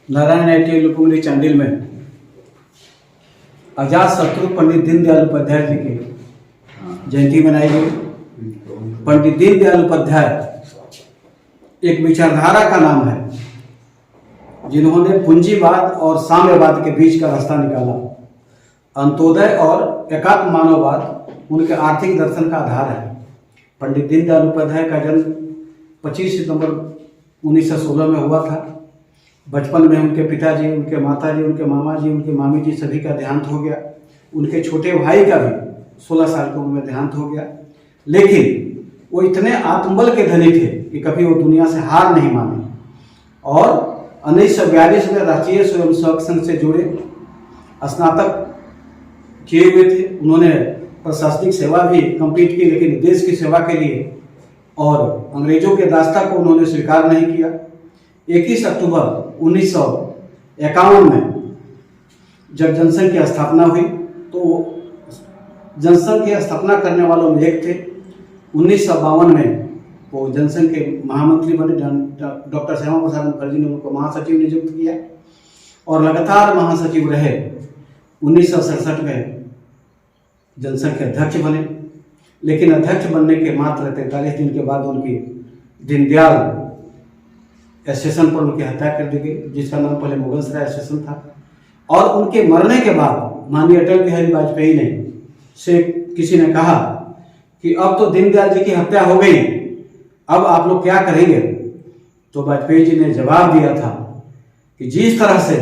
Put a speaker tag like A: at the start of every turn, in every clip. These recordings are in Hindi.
A: नारायण ITI लुकुमरी चांडिल में अजात शत्रु पंडित दीनदयाल उपाध्याय जी की जयंती मनाई गई। पंडित दीनदयाल उपाध्याय एक विचारधारा का नाम है जिन्होंने पूंजीवाद और साम्यवाद के बीच का रास्ता निकाला। अंत्योदय और एकात्म मानववाद उनके आर्थिक दर्शन का आधार है। पंडित दीनदयाल उपाध्याय का जन्म 25 सितंबर 1916 में हुआ था। बचपन में उनके पिताजी, उनके माताजी, उनके मामा जी, उनके मामी जी सभी का देहांत हो गया। उनके छोटे भाई का भी 16 साल की उम्र में देहांत हो गया। लेकिन वो इतने आत्मबल के धनी थे कि कभी वो दुनिया से हार नहीं माने और 1942 में राष्ट्रीय स्वयंसेवक संघ से जुड़े, स्नातक किए हुए थे। उन्होंने प्रशासनिक सेवा भी कंप्लीट की, लेकिन देश की सेवा के लिए और अंग्रेजों के दास्ता को उन्होंने स्वीकार नहीं किया। 21 अक्टूबर 1951 में जब जनसंघ की स्थापना हुई तो जनसंघ की स्थापना करने वालों में एक थे। 1952 में वो जनसंघ के महामंत्री बने। डॉक्टर श्यामा प्रसाद मुखर्जी ने उनको महासचिव नियुक्त किया और लगातार महासचिव रहे। 1967 में जनसंघ के अध्यक्ष बने, लेकिन अध्यक्ष बनने के मात्र 43 दिन के बाद उनकी दीनदयाल स्टेशन पर उनकी हत्या कर दी गई, जिसका नाम पहले मुगलसराय स्टेशन था। और उनके मरने के बाद माननीय अटल बिहारी वाजपेयी ने से किसी ने कहा कि अब तो दीनदयाल जी की हत्या हो गई, अब आप लोग क्या करेंगे? तो वाजपेयी जी ने जवाब दिया था कि जिस तरह से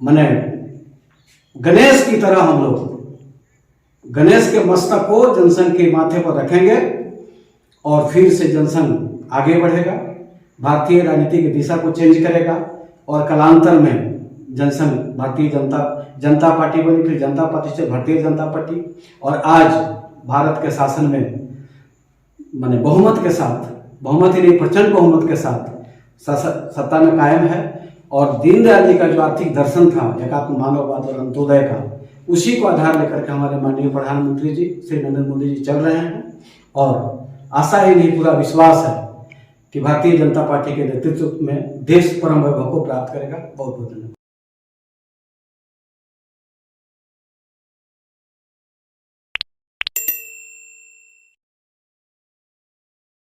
A: माने गणेश की तरह हम लोग गणेश के मस्तक को जनसंघ के माथे पर रखेंगे और फिर से जनसंघ आगे बढ़ेगा, भारतीय राजनीति की दिशा को चेंज करेगा और कालांतर में जनसंघ भारतीय जनता पार्टी बनी, फिर जनता पार्टी से भारतीय जनता पार्टी, और आज भारत के शासन में माने बहुमत के साथ, बहुमत ही नहीं प्रचंड बहुमत के साथ सत्ता में कायम है। और दीनदयाल जी का जो आर्थिक दर्शन था एकात्म मानववाद और अंत्योदय का, उसी को आधार लेकर के हमारे माननीय प्रधानमंत्री जी श्री नरेंद्र मोदी जी चल रहे हैं। और आशा ही नहीं पूरा विश्वास है कि भारतीय जनता पार्टी के नेतृत्व में देश परम वैभव को प्राप्त करेगा। बहुत बहुत धन्यवाद।